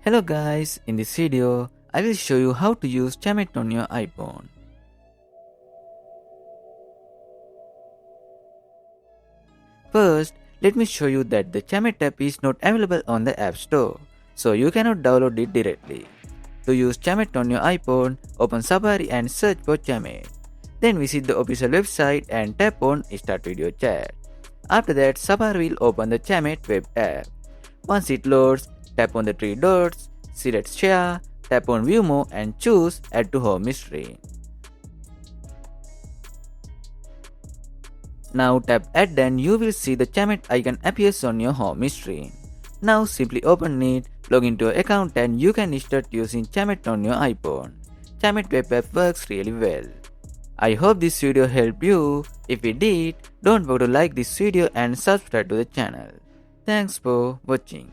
Hello guys, in this video, I will show you how to use Chamet on your iPhone. First, let me show you that the Chamet app is not available on the App Store, so you cannot download it directly. To use Chamet on your iPhone, open Safari and search for Chamet. Then visit the official website and tap on Start Video Chat. After that, Safari will open the Chamet web app. Once it loads, tap on the three dots, select Share, tap on View More and choose Add to Home Screen. Now tap Add and you will see the Chamet icon appears on your home screen. Now simply open it, log into your account and you can start using Chamet on your iPhone. Chamet web app works really well. I hope this video helped you. If it did, don't forget to like this video and subscribe to the channel. Thanks for watching.